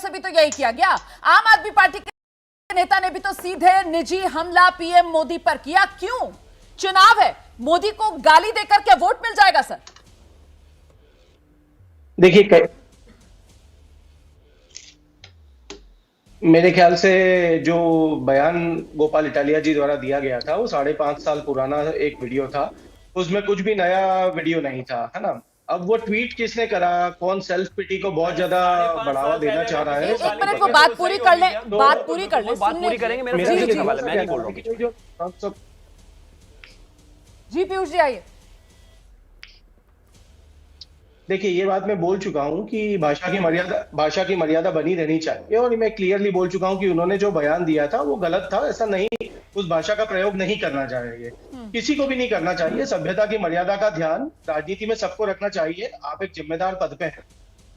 से भी तो यही किया गया। आम आदमी पार्टी के नेता ने भी तो सीधे निजी हमला पीएम मोदी पर किया। क्यों? चुनाव है, मोदी को गाली देकर क्या वोट मिल जाएगा सर? देखिए, मेरे ख्याल से जो बयान गोपाल इटालिया जी द्वारा दिया गया था वो 5.5 साल पुराना एक वीडियो था। उसमें कुछ भी नया वीडियो नहीं था, है ना। अब वो ट्वीट किसने करा, कौन सेल्फ पिटी को बहुत ज्यादा बढ़ावा देना चाह रहा है। एक मिनट, वो बात पूरी कर ले, बात पूरी कर ले, बात पूरी करेंगे। मेरा सवाल है, मैं नहीं बोल रहा हूँ। जी पीयूष जी आइए। देखिए, ये बात मैं बोल चुका हूं कि भाषा की मर्यादा बनी रहनी चाहिए, और मैं क्लियरली बोल चुका हूं कि उन्होंने जो बयान दिया था वो गलत था। ऐसा नहीं, उस भाषा का प्रयोग नहीं करना चाहिए, किसी को भी नहीं करना चाहिए। सभ्यता की मर्यादा का ध्यान राजनीति में सबको रखना चाहिए। आप एक जिम्मेदार पद पे हैं।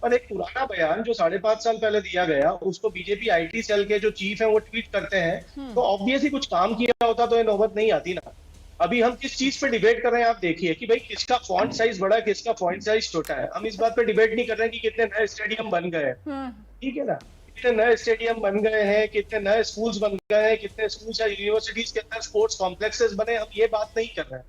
और एक पुराना बयान जो 5.5 साल पहले दिया गया, उसको बीजेपी आईटी सेल के जो चीफ है वो ट्वीट करते हैं, तो ऑब्वियसली कुछ काम किया होता तो ये नौबत नहीं आती ना। अभी हम किस चीज पे डिबेट कर रहे हैं, आप देखिए कि भाई किसका फॉन्ट साइज बड़ा है, किसका फॉन्ट साइज छोटा है। हम इस बात पे डिबेट नहीं कर रहे हैं कि कितने नए स्टेडियम बन गए हैं, ठीक है ना, कितने नए स्टेडियम बन गए हैं, कितने नए स्कूल्स बन गए हैं, कितने स्कूल्स या यूनिवर्सिटीज के अंदर स्पोर्ट्स कॉम्प्लेक्सेस बने। हम ये बात नहीं कर रहे हैं,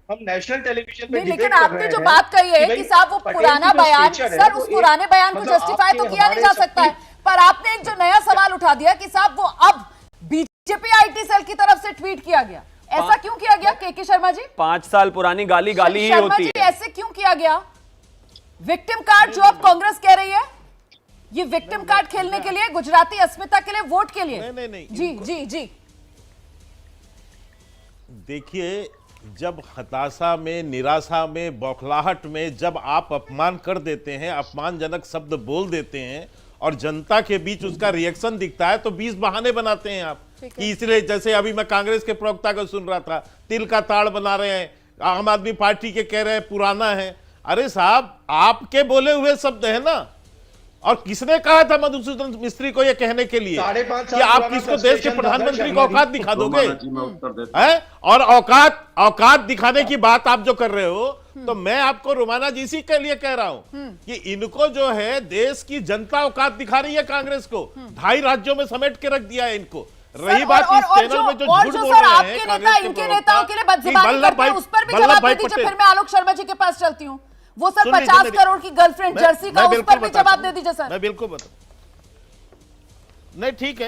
हम नेशनल टेलीविजन पे लेकिन आपने जो बात कही है कि साहब वो पुराना बयान, सर उस पुराने बयान को जस्टिफाई तो किया नहीं जा सकता है, पर आपने एक जो नया सवाल उठा दिया कि साहब वो अब बीजेपी आईटी सेल की तरफ से ट्वीट किया गया, ऐसा क्यों किया गया? के शर्मा जी, 5 साल पुरानी गाली ही होती है। ऐसे क्यों किया गया? विक्टिम कार्ड जो अब कांग्रेस कह रही है, ये विक्टिम कार्ड खेलने के लिए, गुजराती अस्मिता के लिए, वोट के लिए। नहीं, जी जी जी। देखिए, जब हताशा में, निराशा में, बौखलाहट में जब आप अपमान कर देते हैं, अपमानजनक शब्द बोल देते हैं और जनता के बीच उसका रिएक्शन दिखता है, तो 20 बहाने बनाते हैं आप कि इसलिए, जैसे अभी मैं कांग्रेस के प्रवक्ता को सुन रहा था, तिल का ताड़ बना रहे हैं, आम आदमी पार्टी के कह रहे हैं पुराना है। अरे साहब, आपके बोले हुए शब्द है ना। और किसने कहा था मधुसूदन मिस्त्री को यह कहने के लिए कि आप किसको देश के प्रधानमंत्री को औकात दिखा दोगे? हैं? और औकात दिखाने की बात आप जो कर रहे हो, तो मैं आपको रोमाना जी सी के लिए कह रहा हूं कि इनको जो है देश की जनता औकात दिखा रही है कांग्रेस को। 2.5 राज्यों में समेट के रख दिया है इनको। रही बात इस चैनल में जो झूठ बोल रहे हैं इनके नेताओं के लिए बदजुबानी करते हैं, उस पर भी जवाब दे दीजिए। फिर मैं आलोक शर्मा जी के पास चलती हूँ। वो सर 50 करोड़ की गर्लफ्रेंड जर्सी का, उस पर भी जवाब दे दीजिए सर। मैं बिल्कुल बता, नहीं ठीक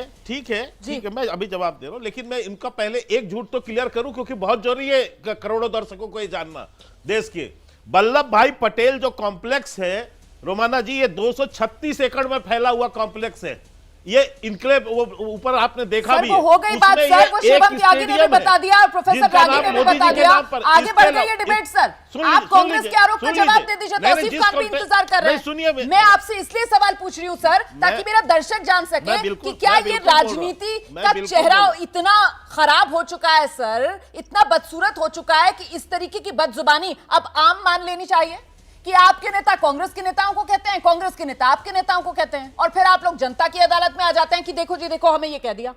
है, मैं अभी जवाब दे रहा हूं, लेकिन मैं इनका पहले एक झूठ तो क्लियर करूं, क्योंकि बहुत जरूरी है करोड़ों दर्शकों को ये जानना। देश के वल्लभ भाई पटेल जो कॉम्प्लेक्स है रोमाना जी, ये 236 एकड़ में फैला हुआ कॉम्प्लेक्स है। ये इनके ऊपर आपने देखा भी वो हो गई बात सर, वो शिवम त्यागी ने भी बता दिया, प्रोफेसर रागी ने भी बता दिया। आगे बढ़ गई ये डिबेट सर। आप कांग्रेस के आरोप का जवाब दे दीजिए। तौसीफ खान भी इंतजार कर रहे हैं। मैं आपसे इसलिए सवाल पूछ रही हूँ सर, ताकि मेरा दर्शक जान सके कि क्या ये राजनीति का चेहरा इतना खराब हो चुका है सर, इतना बदसूरत हो चुका है कि इस तरीके की बदजुबानी अब आम मान लेनी चाहिए कि आपके नेता कांग्रेस के नेताओं को कहते हैं, कांग्रेस के नेता आपके नेताओं को कहते हैं, और फिर आप लोग जनता की अदालत में आ जाते हैं कि देखो जी देखो, हमें ये कह दिया।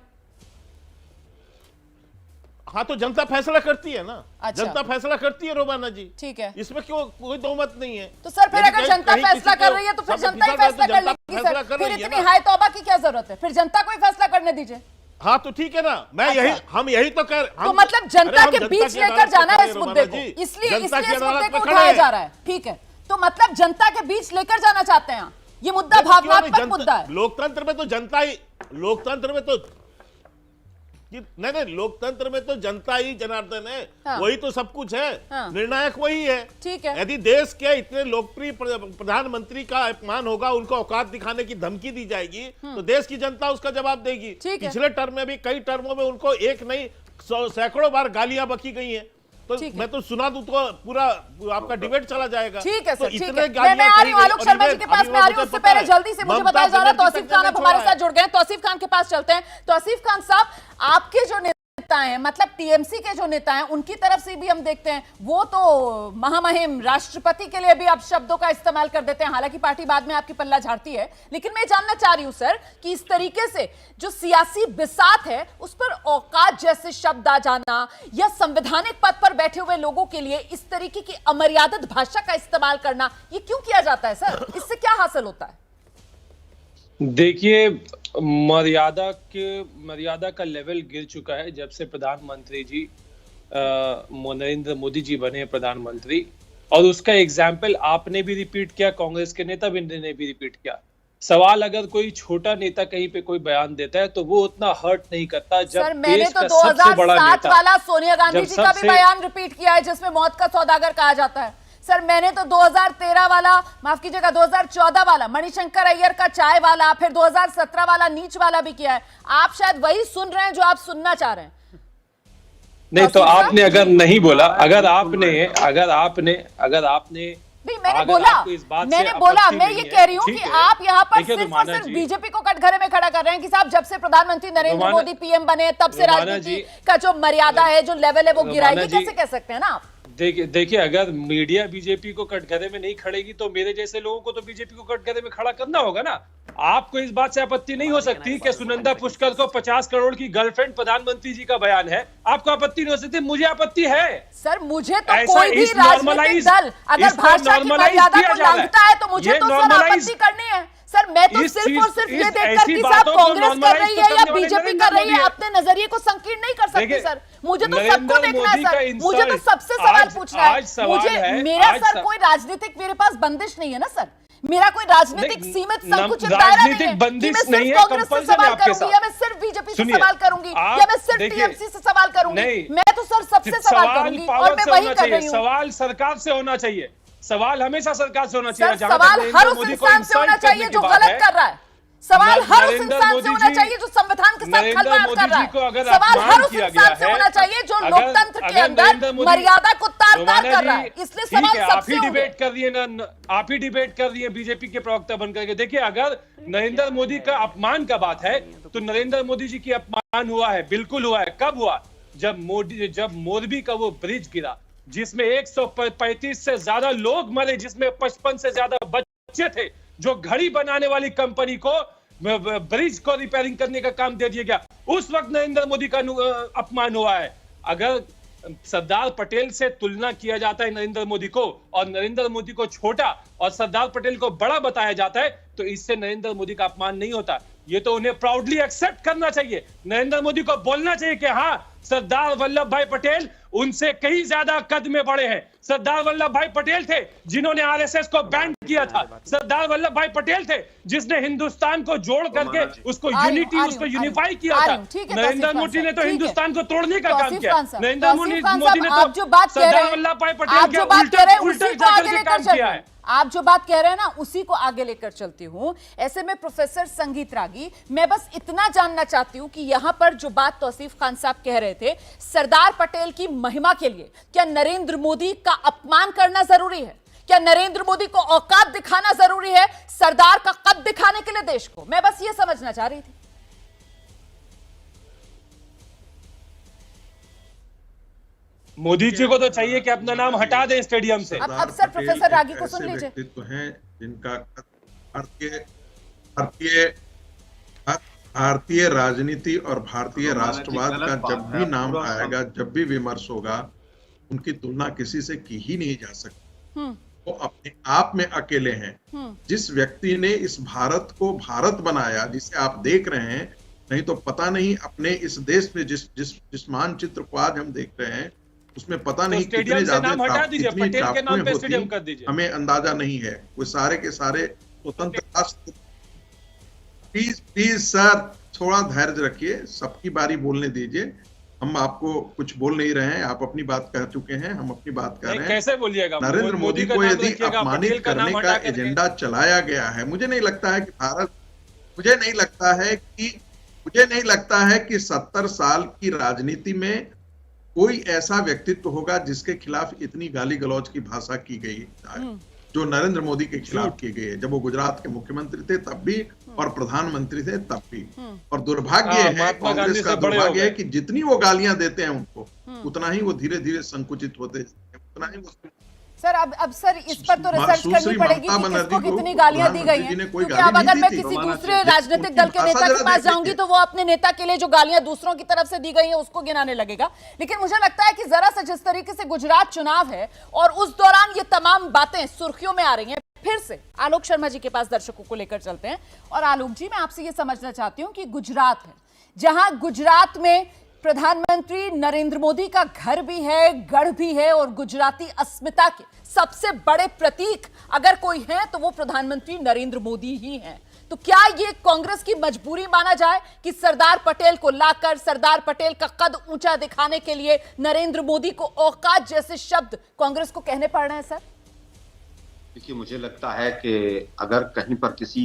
हाँ, तो जनता फैसला करती है ना। अच्छा। जनता फैसला करती है रोमाना जी, ठीक है, इसमें क्यों कोई दो-मत नहीं है। तो सर फिर अगर जनता फैसला कर रही है तो फिर जनता ही फैसला कर लेगी सर। फिर इतनी हाय तौबा की क्या जरूरत है? फिर जनता को ही फैसला करने दीजिए। हाँ, तो ठीक है ना, मैं हम यही तो कह रहे। तो मतलब जनता के बीच लेकर जाना है इस मुद्दे को, इसलिए इस मुद्दे को उठाया जा रहा है। ठीक है, तो मतलब जनता के बीच लेकर जाना चाहते हैं। ये मुद्दा भावनात्मक मुद्दा है। लोकतंत्र में तो जनता ही, लोकतंत्र में तो नहीं, लोकतंत्र में तो जनता ही जनार्दन है। हाँ। वही तो सब कुछ है। हाँ। निर्णायक वही है। ठीक है, यदि देश के इतने लोकप्रिय प्रधानमंत्री का अपमान होगा, उनको औकात दिखाने की धमकी दी जाएगी, तो देश की जनता उसका जवाब देगी। पिछले टर्म में भी, कई टर्मों में उनको एक नहीं सैकड़ों बार गालियां बकी गई हैं। तो मैं तो सुना दूं तो पूरा आपका डिबेट चला जाएगा। ठीक है सर, ठीक है। मैं आ रही हूं आलोक शर्मा जी के पास में आ रही हूं। उससे पहले जल्दी से मुझे बताया जा रहा है तौसीफ खान अब हमारे साथ जुड़ गए हैं। तौसीफ खान के पास चलते हैं। तौसीफ खान साहब, आपके जो नेता हैं, मतलब टीएमसी के जो नेता हैं, उनकी तरफ से भी हम देखते हैं वो तो महामहिम राष्ट्रपति के लिए भी आप शब्दों का इस्तेमाल कर देते हैं। हालांकि पार्टी बाद में आपकी पल्ला झाड़ती है, लेकिन मैं जानना चाह रही हूं सर कि इस तरीके से जो सियासी बिसात है उस पर औकात जैसे शब्द आ जाना, या संवैधानिक पद पर बैठे हुए लोगों के लिए इस तरीके की अमर्यादित भाषा का इस्तेमाल करना, ये क्यों किया जाता है सर? इससे क्या हासिल होता है? देखिए, मर्यादा का लेवल गिर चुका है जब से प्रधानमंत्री जी नरेंद्र मोदी जी बने प्रधानमंत्री। और उसका एग्जाम्पल आपने भी रिपीट किया, कांग्रेस के नेता भी ने भी रिपीट किया। सवाल, अगर कोई छोटा नेता कहीं पे कोई बयान देता है तो वो उतना हर्ट नहीं करता जब सर, मैंने देश तो का सबसे बड़ा 2007 नेता वाला सोनिया गांधी जी का भी बयान रिपीट किया है जिसमें मौत का सौदागर कहा जाता है। सर, मैंने तो 2013 वाला, माफ कीजिएगा 2014 वाला मणिशंकर अय्यर का चाय वाला, फिर 2017 वाला नीच वाला भी किया है। आप शायद वही सुन रहे हैं जो आप सुनना चाह रहे हैं। नहीं तो आपने अगर नहीं बोला, अगर आपने नहीं, मैंने बोला, मैं ये कह रही हूँ कि आप यहाँ पर सिर्फ और सिर्फ बीजेपी को कटघरे में खड़ा कर रहे हैं कि साहब जब से प्रधानमंत्री नरेंद्र मोदी पीएम बने तब से राजनीति का जो मर्यादा है, जो लेवल है, वो गिरा है। कैसे कह सकते हैं ना आप? देखिए, अगर मीडिया बीजेपी को कटघरे में नहीं खड़ेगी तो मेरे जैसे लोगों को तो बीजेपी को कटघरे में खड़ा करना होगा ना। आपको इस बात से आपत्ति नहीं हो सकती कि सुनंदा पुष्कर को 50 करोड़ की गर्लफ्रेंड प्रधानमंत्री जी का बयान है, आपको आपत्ति नहीं हो सकती, मुझे आपत्ति है। सर, मुझे तो कोई भी राजनीतिक दल अगर भाषा की मर्यादा को लांघता है तो मुझे तो सर आपत्ति करनी है। सर, मैं तो सिर्फ और सिर्फ ये देखकर कि साहब कांग्रेस कर रही है या बीजेपी कर रही है, अपने नजरिए को संकीर्ण नहीं कर सकती। सर, मुझे तो सबको देखना है सर, मुझे तो सबसे सवाल पूछना है। मुझे मेरा सर कोई राजनीतिक, मेरे पास बंदिश नहीं है ना सर, मेरा कोई राजनीतिक सीमित संकुचित दायरा नहीं है कि मैं सिर्फ कांग्रेस से सवाल करूंगी या मैं सिर्फ बीजेपी से सवाल करूंगी या मैं सिर्फ टीएमसी से सवाल करूंगी। मैं तो सर सबसे सवाल करूंगी और मैं वही कर रही हूँ। सवाल सरकार से होना चाहिए, सवाल हमेशा सरकार से होना चाहिए। सवाल हर उस इंसान से होना चाहिए जो गलत कर रहा है। सवाल हर उस इंसान से होना चाहिए जो संविधान के साथ खिलवाड़ कर रहा है। सवाल हर उस इंसान से होना चाहिए जो लोकतंत्र के अंदर मर्यादा को तार-तार कर रहा है। इसलिए सवाल सबसे आप ही डिबेट कर रही है ना, आप ही डिबेट कर रही है बीजेपी के प्रवक्ता बनकर के। देखिए, अगर नरेंद्र मोदी का अपमान का बात है तो नरेंद्र मोदी जी की अपमान हुआ है, बिल्कुल हुआ है। कब हुआ? जब मोरबी का वो ब्रिज गिरा जिसमें 135 से ज्यादा लोग मरे, जिसमें 55 से ज्यादा बच्चे थे, जो घड़ी बनाने वाली कंपनी को ब्रिज को रिपेयरिंग करने का काम दे दिया गया, उस वक्त नरेंद्र मोदी का अपमान हुआ है। अगर सरदार पटेल से तुलना किया जाता है नरेंद्र मोदी को और नरेंद्र मोदी को छोटा और सरदार पटेल को बड़ा बताया जाता है तो इससे नरेंद्र मोदी का अपमान नहीं होता। ये तो उन्हें प्राउडली एक्सेप्ट करना चाहिए। नरेंद्र मोदी को बोलना चाहिए कि हाँ, सरदार वल्लभ भाई पटेल उनसे कहीं ज्यादा कद में बड़े हैं। सरदार वल्लभ भाई पटेल थे जिन्होंने आरएसएस को बैन किया था। सरदार वल्लभ भाई पटेल थे जिसने हिंदुस्तान को जोड़ करके उसको यूनिफाई किया था। नरेंद्र मोदी ने तो हिंदुस्तान को तोड़ने का काम किया। नरेंद्र मोदी ने तो सरदार वल्लभ भाई पटेल के उल्टा जाकर के काम किया है। आप जो बात कह रहे हैं ना, उसी को आगे लेकर चलती हूं। ऐसे में प्रोफेसर संगीत रागी, मैं बस इतना जानना चाहती हूं कि यहां पर जो बात तौसीफ खान साहब कह रहे थे, सरदार पटेल की महिमा के लिए क्या नरेंद्र मोदी का अपमान करना जरूरी है? क्या नरेंद्र मोदी को औकात दिखाना जरूरी है सरदार का कद दिखाने के लिए देश को? मैं बस ये समझना चाह रही थी। मोदी जी को तो चाहिए कि अपना नाम हटा दें स्टेडियम से। अब सर प्रोफेसर रागी को सुन लीजिए। व्यक्तित्व हैं जिनका भारतीय राजनीति और भारतीय राष्ट्रवाद का जब भी नाम आएगा, जब भी विमर्श होगा, उनकी तुलना किसी से की ही नहीं जा सकती। वो अपने आप में अकेले हैं। जिस व्यक्ति ने इस भारत को भारत बनाया, जिसे आप देख रहे हैं, नहीं तो पता नहीं अपने इस देश में जिस मानचित्र को आज हम देख रहे हैं उसमें पता नहीं कितने ज्यादा हमें अंदाजा नहीं है। वो सारे के सारे स्वतंत्र राष्ट्र। प्लीज सर, थोड़ा धैर्य रखिए, सबकी बारी बोलने दीजिए। हम आपको कुछ बोल नहीं रहे हैं, आप अपनी बात कह चुके हैं, हम अपनी बात कर रहे हैं। कैसे बोलिएगा? नरेंद्र मोदी को यदि अपमानित करने का एजेंडा चलाया गया है, मुझे नहीं लगता है कि 70 साल की राजनीति में कोई ऐसा व्यक्तित्व होगा जिसके खिलाफ इतनी गाली गलौज की भाषा की गई जो नरेंद्र मोदी के खिलाफ की गई है। जब वो गुजरात के मुख्यमंत्री थे तब भी और प्रधानमंत्री थे तब भी। और दुर्भाग्य है, कांग्रेस का दुर्भाग्य है कि जितनी वो गालियां देते हैं उनको, उतना ही वो धीरे धीरे संकुचित होते हैं, उतना ही वो। सर अब सर इस पर तो रिसर्च करनी पड़ेगी कि किसको कितनी गालियां दी गई हैं, क्योंकि अब अगर मैं किसी दूसरे राजनीतिक दल के नेता के पास जाऊंगी तो वो अपने नेता के लिए जो गालियां दूसरों की तरफ से दी गई हैं उसको गिनाने लगेगा। लेकिन मुझे लगता है कि जरा सा जिस तरीके से गुजरात चुनाव है और उस दौरान ये तमाम बातें सुर्खियों में आ रही हैं, फिर से आलोक शर्मा जी के पास दर्शकों को लेकर चलते हैं। और आलोक जी, मैं आपसे ये समझना चाहती हूं कि गुजरात है, जहां गुजरात में प्रधानमंत्री नरेंद्र मोदी का घर भी है, गढ़ भी है, और गुजराती अस्मिता के सबसे बड़े प्रतीक अगर कोई है तो वो प्रधानमंत्री नरेंद्र मोदी ही हैं। तो क्या ये कांग्रेस की मजबूरी माना जाए कि सरदार पटेल को लाकर सरदार पटेल का कद ऊंचा दिखाने के लिए नरेंद्र मोदी को औकात जैसे शब्द कांग्रेस को कहने पड़ रहे हैं? सर देखिए, मुझे लगता है कि अगर कहीं पर किसी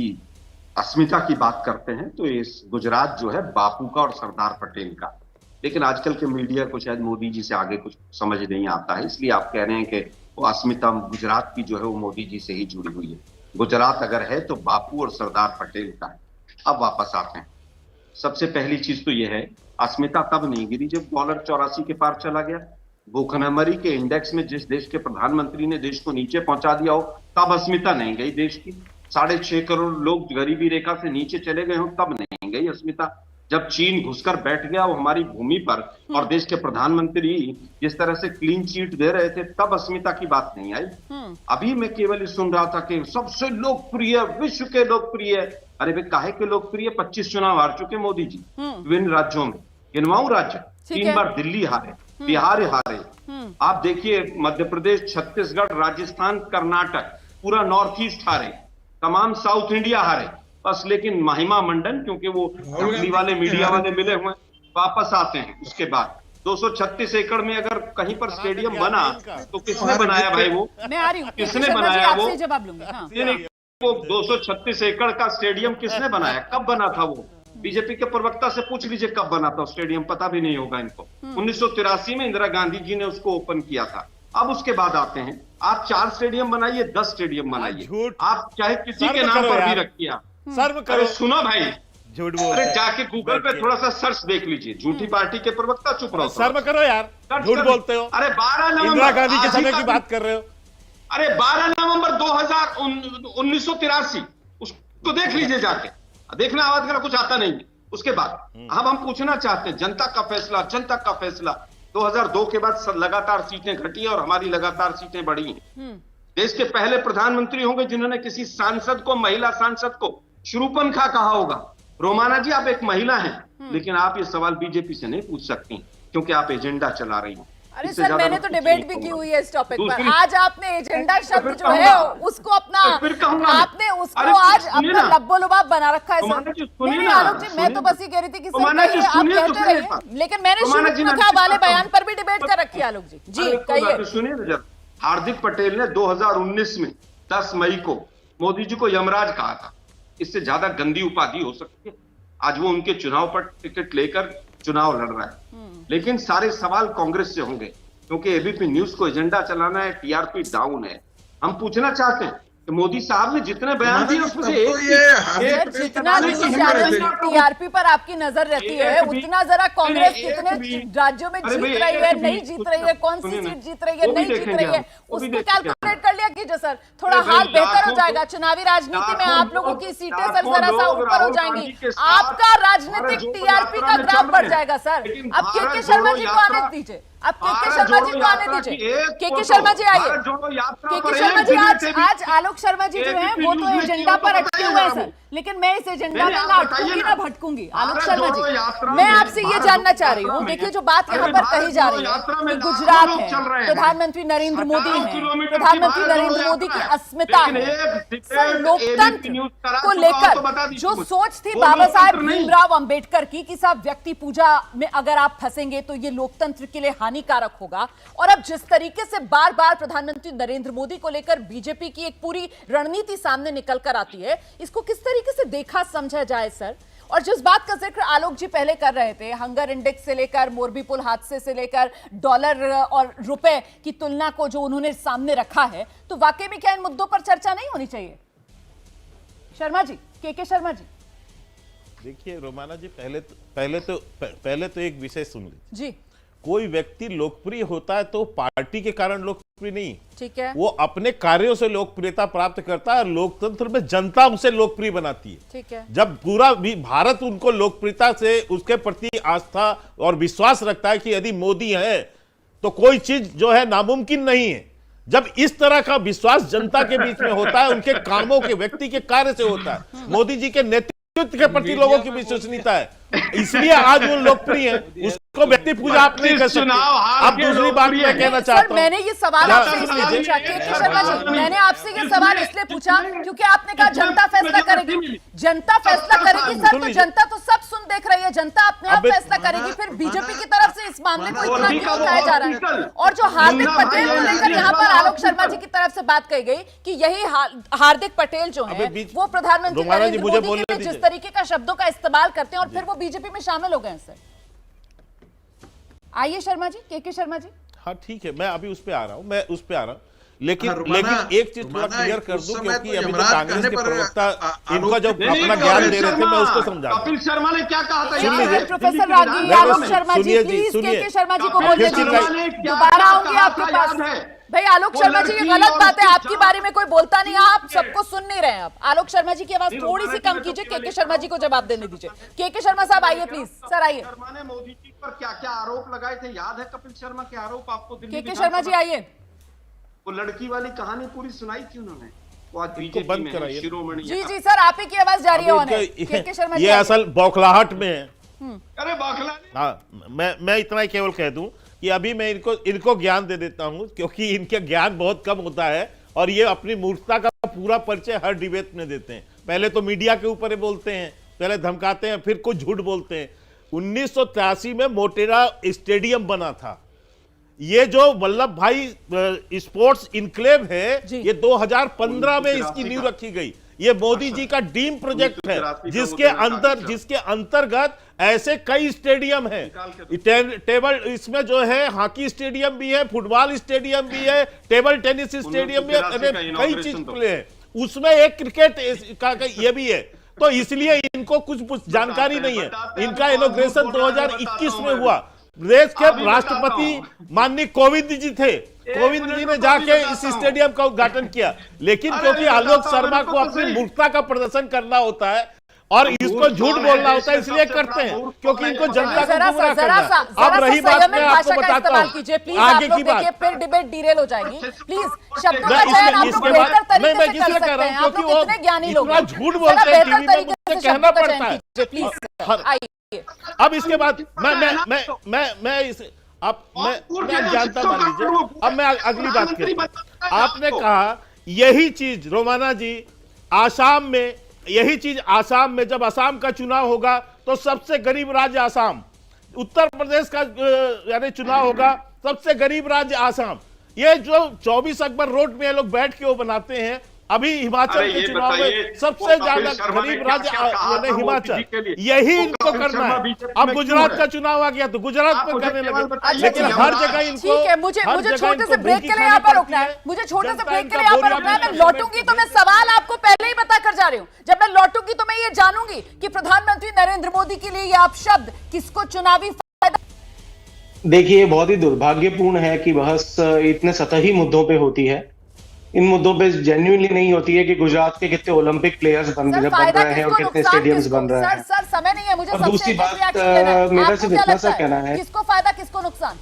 अस्मिता की बात करते हैं तो इस गुजरात जो है बापू का और सरदार पटेल का, लेकिन आजकल के मीडिया को शायद मोदी जी से आगे कुछ समझ नहीं आता है, इसलिए आप कह रहे हैं कि वो अस्मिता गुजरात की जो है वो मोदी जी से ही जुड़ी हुई है। गुजरात अगर है तो बापू और सरदार पटेल का है। अब वापस आते हैं, सबसे पहली चीज तो ये है, अस्मिता तब नहीं गिरी जब डॉलर 84 के पार चला गया। भूखमरी के इंडेक्स में जिस देश के प्रधानमंत्री ने देश को नीचे पहुंचा दिया हो तब अस्मिता नहीं गई देश की। 6.5 करोड़ लोग गरीबी रेखा से नीचे चले गए हो तब नहीं गई अस्मिता। जब चीन घुसकर बैठ गया वो हमारी भूमि पर और देश के प्रधानमंत्री जिस तरह से क्लीन चिट दे रहे थे तब अस्मिता की बात नहीं आई। अभी मैं केवल सुन रहा था कि सबसे लोकप्रिय, विश्व के लोकप्रिय। अरे भाई काहे के लोकप्रिय? 25 चुनाव हार चुके मोदी जी विभिन्न राज्यों में। गिनवाऊं राज्य, 3 बार दिल्ली हारे, बिहार हारे, आप देखिए मध्य प्रदेश, छत्तीसगढ़, राजस्थान, कर्नाटक, पूरा नॉर्थ ईस्ट हारे, तमाम साउथ इंडिया हारे बस। लेकिन महिमा मंडन, क्योंकि वो नकली वाले मीडिया वाले मिले हुए, वापस आते हैं। उसके बाद 236 एकड़ में अगर कहीं पर स्टेडियम बना तो किसने बनाया भाई? वो मैं आ रही हूं, किसने बनाया? वो जवाब लूंगी। हाँ। वो 236 एकड़ का स्टेडियम किसने बनाया? कब बना था वो? बीजेपी के प्रवक्ता से पूछ लीजिए कब बना था स्टेडियम, पता भी नहीं होगा इनको। 1983 में इंदिरा गांधी जी ने उसको ओपन किया था। अब उसके बाद आते हैं, आप 4 स्टेडियम बनाइए, 10 स्टेडियम बनाइए, आप चाहे किसी के नाम पर भी रखिए। अरे सुनो भाई, झूठ बोल, अरे जाके गूगल पे थोड़ा सा सर्च देख लीजिए। झूठी पार्टी के प्रवक्ता, चुप रहो, शर्म करो यार, झूठ बोलते हो। अरे 12 नवंबर, इंदिरा गांधी के समय की बात कर रहे हो। अरे 12 नवंबर 1983 उसको देख लीजिए जाके, देखना आवाज करना कुछ आता नहीं है। उसके बाद अब हम पूछना चाहते हैं, जनता का फैसला, जनता का फैसला 2002 के बाद लगातार सीटें घटी और हमारी लगातार सीटें बढ़ी हैं। देश के पहले प्रधानमंत्री होंगे जिन्होंने किसी सांसद को, महिला सांसद को शूरपणखा कहा होगा। रोमाना जी, आप एक महिला हैं, लेकिन आप ये सवाल बीजेपी से नहीं पूछ सकती क्योंकि आप एजेंडा चला रही हैं। अरे सर, मैंने तो डिबेट भी की हुई है इस टॉपिक पर। आज आपने एजेंडा शब्द जो है उसको अपना, आपने उसको आज अपना लब्बो-लुबाब बना रखा है सर। नहीं आलोक जी, मैं तो बस ये कह रही थी कि सर कहिए, आप कहते रहिए, लेकिन मैंने शूरपणखा वाले बयान पर भी डिबेट कर रखी है। आलोक जी जी कहिए। सुनिए ना जरा, हार्दिक पटेल ने 2019 में 10 मई को मोदी जी को यमराज कहा था। इससे ज्यादा गंदी उपाधि हो सकती है? आज वो उनके चुनाव पर टिकट लेकर चुनाव लड़ रहा है। लेकिन सारे सवाल कांग्रेस से होंगे क्योंकि एबीपी न्यूज को एजेंडा चलाना है, टीआरपी डाउन है। हम पूछना चाहते हैं कि मोदी साहब ने जितने बयान दिए उसमें से जितना टीआरपी पर आपकी नजर रहती है उतना जरा कांग्रेस कितने राज्यों में जीत रही है, नहीं जीत रही है, कौन सी सीट जीत रही है, नहीं जीत रही है, उसको कैलकुलेट कर लिया कीजिए सर। थोड़ा हाल बेहतर हो जाएगा। चुनावी राजनीति में आप लोगों की सीटें सर जरा सा ऊपर हो जाएंगी, आपका राजनीतिक टीआरपी का ग्राफ बढ़ जाएगा सर। अब के शर्मा जी को आने दीजिए, अब के शर्मा जी को आने दीजिए। के शर्मा जी आइए। के शर्मा जी आज आलोक शर्मा जी जो है वो तो एजेंडा पर अटके हुए हैं सर, लेकिन मैं इस एजेंडा में ना अटकूंगी ना भटकूंगी। आलोक शर्मा जी, मैं आपसे ये जानना चाह रही हूँ, देखिए जो बात यहाँ पर कही जा रही है कि गुजरात है, प्रधानमंत्री नरेंद्र मोदी है, प्रधानमंत्री नरेंद्र मोदी की अस्मिता है, सर लोकतंत्र को लेकर जो सोच थी बाबा साहेब भीमराव अंबेडकर की कि साहब व्यक्ति पूजा में अगर आप फंसेंगे तो ये लोकतंत्र के लिए हानिकारक होगा, और अब जिस तरीके से बार बार प्रधानमंत्री नरेंद्र मोदी को लेकर बीजेपी की एक पूरी रणनीति सामने निकल कर आती है, इसको किस तरीके से देखा समझा जाए सर? और जिस बात का जिक्र आलोक जी पहले कर रहे थे, हंगर इंडेक्स से लेकर मोरबी पुल हादसे से लेकर डॉलर और रुपए की तुलना को जो उन्होंने सामने रखा है, तो वाकई में क्या इन मुद्दों पर चर्चा नहीं होनी चाहिए? शर्मा जी, के शर्मा जी। देखिए रोमाना जी, पहले तो एक विषय सुन लीजिए जी। कोई व्यक्ति लोकप्रिय होता है तो पार्टी के कारण लोकप्रिय नहीं, ठीक है, वो अपने कार्यों से लोकप्रियता प्राप्त करता है। लोकतंत्र में जनता उसे लोकप्रिय बनाती है। ठीक है, जब पूरा भी भारत उनको लोकप्रियता से उसके प्रति आस्था और विश्वास रखता है कि यदि मोदी है तो कोई चीज जो है नामुमकिन नहीं है। जब इस तरह का विश्वास जनता के बीच में होता है, उनके कामों के, व्यक्ति के कार्य से होता है, मोदी जी के नेतृत्व के प्रति लोगों की विश्वसनीयता है, इसलिए आज वो लोकप्रिय है। उसको व्यक्ति पूजा आप नहीं कर सकते। अब दूसरी बात मैं कहना चाहता हूं, मैंने ये सवाल आपसे इसलिए पूछा के शर्मा जी, मैंने आपसे ये सवाल इसलिए पूछा क्योंकि आपने कहा जनता फैसला करेगी, जनता फैसला करेगी सर, तो जनता तो सब सुन देख रही है, जनता अपने आप फैसला करेगी। फिर बीजेपी की तरफ से इस मामले को इतना क्यों उठाया जा रहा है? और जो हार्दिक पटेल को लेकर यहाँ पर आलोक शर्मा जी की तरफ से बात कही गई कि यही हार्दिक पटेल जो है वो प्रधानमंत्री नरेंद्र मोदी के जिस तरीके का शब्दों का इस्तेमाल करते हैं और फिर वो बीजेपी में शामिल हो गए हैं सर। आइए शर्मा जी, के शर्मा जी। हाँ ठीक है, मैं अभी उस पे आ रहा हूँ, लेकिन एक चीज थोड़ा क्लियर कर दूं, क्योंकि अभी तो कांग्रेस के प्रवक्ता इनको जो अपना ज्ञान दे रहे थे, मैं उसको समझा। कपिल शर्मा ने क्या कहा था? सुन लीजिए professor Ragi, Alok Sharma ji, please K Sharma जी को बोलने दीजिए, दोबारा आऊंगी आपके पास। भाई आलोक शर्मा जी, ये गलत बात है, आपके बारे में कोई बोलता नहीं, आप सबको सुन नहीं रहे हैं। आप आलोक शर्मा जी की आवाज थोड़ी सी कम कीजिए, के शर्मा जी को जवाब देने दीजिए। के शर्मा साहब आइए प्लीज, सर आइए। शर्मा ने मोदी जी पर क्या क्या आरोप लगाए थे, याद है कपिल शर्मा के आरोप आपको? के शर्मा जी आइए। वो लड़की वाली कहानी पूरी सुनाई थी उन्होंने, वो आज बीजेपी बंद में कराइए। शिरोमणि। जी सर, आप ही की आवाज जा रही है होने। के शर्मा जी, ये असल बौखलाहट में है। अरे बौखला हाँ, मैं इतना ही केवल कह दूं कि अभी मैं इनको ज्ञान दे देता हूं, क्योंकि इनके ज्ञान बहुत कम होता है और ये अपनी मूर्खता का पूरा परिचय हर डिबेट में देते हैं। पहले तो मीडिया के ऊपर बोलते हैं, पहले धमकाते हैं, फिर कुछ झूठ बोलते हैं। 1983 में मोटेरा स्टेडियम बना था। ये जो वल्लभ भाई स्पोर्ट्स इनक्लेव है, ये 2015 में इसकी नींव रखी गई। ये मोदी जी का ड्रीम प्रोजेक्ट है, जिसके अंतर्गत ऐसे कई स्टेडियम हैं। टेबल इसमें जो है हॉकी स्टेडियम भी है, फुटबॉल स्टेडियम भी है, टेबल टेनिस स्टेडियम भी है, कई चीज खुले हैं। उसमें एक क्रिकेट का ये भी है। तो इसलिए इनको कुछ जानकारी नहीं है। इनका इनॉग्रेशन 2021 में हुआ। देश के राष्ट्रपति माननीय कोविंद जी थे, कोविंद जी ने जाके इस स्टेडियम का उद्घाटन किया। लेकिन क्योंकि आलोक शर्मा को अपनी मूर्खता का प्रदर्शन करना होता है और इसको झूठ बोलना होता है, इसलिए करते हैं क्योंकि इनको जनता को गुमराह करना है। अब रही बात, मैं आपको बताता हूँ आगे की बात, फिर डिबेट डिरेल हो जाएगी। प्लीज शब्दों का चयन आप लोग बेहतर तरीके से कर सकते हैं। आप लोग इतने ज्ञानी लोग हैं, झूठ बोलते हैं टीवी में, मुझे कहना पड़ता है। प्लीज आइए। अब इसके बाद मैं जानता, मान लीजिए। अब मैं अगली बात करता हूं। आपने कहा यही चीज रोमाना जी आसाम में, यही चीज आसाम में, जब आसाम का चुनाव होगा तो सबसे गरीब राज्य आसाम, उत्तर प्रदेश का यानी चुनाव होगा सबसे गरीब राज्य आसाम। ये जो 24 अकबर रोड में ये लोग बैठ के वो बनाते हैं। अभी हिमाचल के चुनाव में सबसे ज्यादा गरीब राज्य हिमाचल, यही इनको करना है। अब गुजरात का चुनाव आ गया तो गुजरात में करने लगे, लेकिन हर जगह इनको, ठीक है, मुझे छोटे से ब्रेक के लिए यहाँ पर रुकना है, मुझे छोटे से ब्रेक के लिए यहाँ पर रुकना है। मैं लौटूंगी तो मैं सवाल आपको पहले ही बता कर जा रही हूँ। जब मैं लौटूंगी तो मैं ये जानूंगी कि प्रधानमंत्री नरेंद्र मोदी के लिए ये अपशब्द किसको चुनावी फायदा। देखिए, बहुत ही दुर्भाग्यपूर्ण है कि बहस इतने सतही मुद्दों पे होती है। इन मुद्दों पे जेन्युइनली नहीं होती है कि गुजरात के कितने ओलंपिक प्लेयर्स बन रहे हैं और कितने स्टेडियम्स बन रहे हैं। सर समय नहीं है, मुझे और दूसरी बात मेरा सिर्फ इतना सा कहना है, किसको फायदा किसको नुकसान?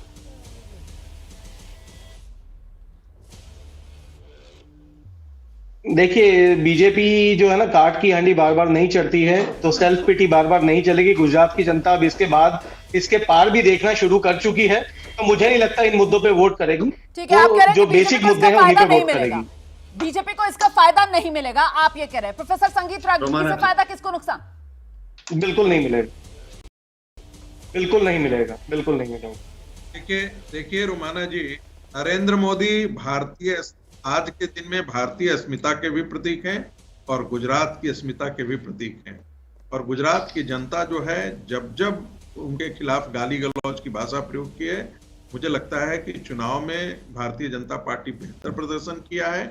देखिए, बीजेपी जो है ना, काट की हांडी बार बार नहीं चढ़ती है, तो सेल्फ पिटी बार बार नहीं चलेगी। गुजरात की जनता अब इसके बाद इसके पार भी देखना शुरू कर चुकी है, तो मुझे नहीं लगता इन मुद्दों पे वोट करेगी। ठीक है, आप कह रहे हैं जो बेसिक मुद्दे हैं उन्हीं पे वोट करेगी। बीजेपी को इसका फायदा नहीं मिलेगा, आप ये कह रहे हैं। प्रोफेसर संगीत राग, किससे फायदा किसको नुकसान? बिल्कुल नहीं मिलेगा, बिल्कुल नहीं मिलेगा, बिल्कुल नहीं मिलेगा। देखिए रोमाना जी, नरेंद्र मोदी भारतीय, आज के दिन में भारतीय अस्मिता के भी प्रतीक हैं और गुजरात की अस्मिता के भी प्रतीक हैं। और गुजरात की जनता जो है, जब जब उनके खिलाफ गाली गलौज की भाषा प्रयोग की है, मुझे लगता है कि चुनाव में भारतीय जनता पार्टी बेहतर प्रदर्शन किया है।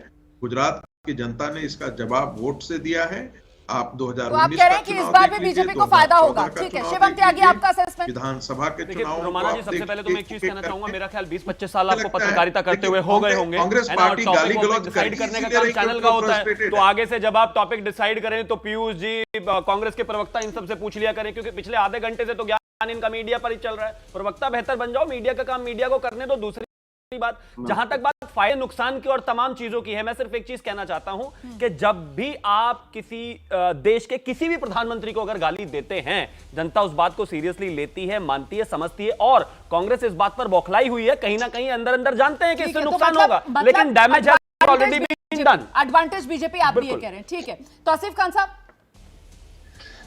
गुजरात की जनता ने इसका जवाब वोट से दिया है। आप 2019 तो आप कह रहे हैं कि इस बार भी बीजेपी को फायदा होगा। ठीक है, शिवम त्यागी, आपका असेसमेंट। विधानसभा के चुनाव, रोमाना जी, सबसे पहले तो मैं एक चीज कहना चाहूंगा, मेरा ख्याल 20-25 साल आपको पत्रकारिता करते हुए हो गए होंगे। कांग्रेस पार्टी गाली गलौज डिसाइड करने का काम चैनल का होता है, तो आगे से जब आप टॉपिक डिसाइड करें तो पीयूष जी, कांग्रेस के प्रवक्ता, इन सबसे पूछ लिया करें, क्योंकि पिछले आधे घंटे से तो ज्ञान इनका मीडिया पर ही चल रहा है। प्रवक्ता बेहतर बन जाओ, मीडिया का काम मीडिया को करने दो, दूसरी बात, जहां तक बात फायदे नुकसान की और तमाम चीजों की है, मैं सिर्फ एक चीज कहना चाहता हूं कि जब भी आप किसी देश के किसी भी प्रधानमंत्री को अगर गाली देते हैं, जनता उस बात को सीरियसली लेती है, मानती है, समझती है, और कांग्रेस इस बात पर बौखलाई हुई है। कहीं ना कहीं अंदर अंदर जानते हैं कि इससे नुकसान होगा, लेकिन डैमेज है already been done. Advantage BJP, आप भी ये कह रहे हैं, ठीक है। तौसीफ खान साहब,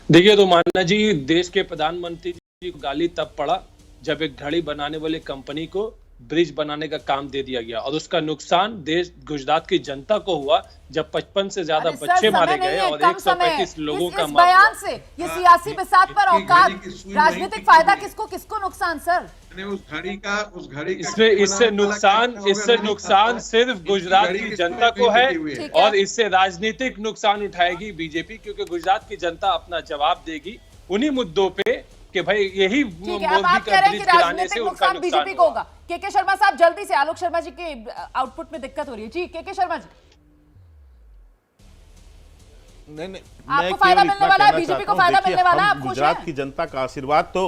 देखिए तो माना जी, देश के प्रधानमंत्री जी को गाली तब पड़ा जब एक घड़ी बनाने वाली कंपनी को ब्रिज बनाने का काम दे दिया गया, और उसका नुकसान देश गुजरात की जनता को हुआ जब 55 से ज्यादा बच्चे मारे गए और 135 लोगों का इस बयान से ये सियासी बिसात पर औकात, राजनीतिक फायदा किसको किसको नुकसान सर? उस घड़ी इससे नुकसान सिर्फ गुजरात की जनता को है, और इससे राजनीतिक नुकसान उठाएगी बीजेपी, क्योंकि गुजरात की जनता अपना जवाब देगी उन्हीं मुद्दों पे कि भाई यही मोदी का ब्रिज गिराने से उनका बीजेपी को होगा। के शर्मा साहब, जल्दी से, आलोक शर्मा जी के आउटपुट में दिक्कत हो रही है जी। के शर्मा जी, नहीं, आपको फायदा मिलने वाला है, बीजेपी को फायदा मिलने वाला है, आप खुश हैं? गुजरात की जनता का आशीर्वाद तो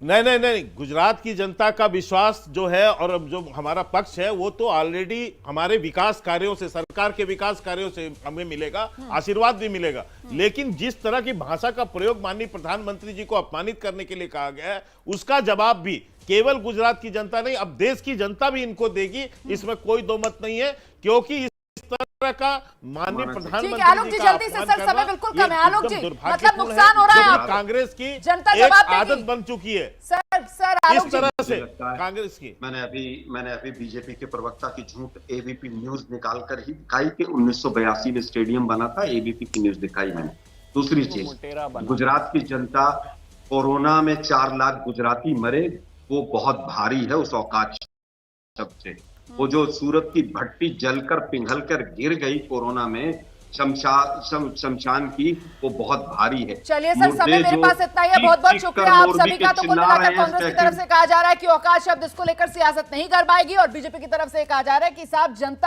नहीं, गुजरात की जनता का विश्वास जो है और जो हमारा पक्ष है वो तो ऑलरेडी हमारे विकास कार्यों से, सरकार के विकास कार्यों से हमें मिलेगा, आशीर्वाद भी मिलेगा। लेकिन जिस तरह की भाषा का प्रयोग माननीय प्रधानमंत्री जी को अपमानित करने के लिए कहा गया है, उसका जवाब भी केवल गुजरात की जनता नहीं, अब देश की जनता भी इनको देगी, इसमें कोई दो मत नहीं है। क्योंकि तरह का माननीय प्रधानमंत्री आलोक जी, जल्दी से सर, समय बिल्कुल कम है। आलोक जी, मतलब नुकसान हो रहा है आपको, कांग्रेस की जनता एक जवाब आदत बन चुकी है सर आलोक इस तरह से कांग्रेस की। मैंने अभी बीजेपी के प्रवक्ता की झूठ एबीपी न्यूज निकाल कर ही दिखाई कि 1982 में स्टेडियम बना था, एबीपी की न्यूज दिखाई मैंने। दूसरी चीज, गुजरात की जनता, कोरोना में 4 लाख गुजराती मरे, वो बहुत भारी है उस औकात शब्द से। वो जो सूरत की भट्टी जलकर पिघल कर गिर गई कोरोना में, शमशान की, वो बहुत भारी है। चलिए सर, समय मेरे पास इतना ही है, बहुत बहुत शुक्रिया आप सभी का। तो कुल मिलाकर कांग्रेस की तरफ से कहा जा रहा है कि औकात शब्द इसको लेकर सियासत नहीं कर पाएगी, और बीजेपी की तरफ से कहा जा रहा है कि साहब जनता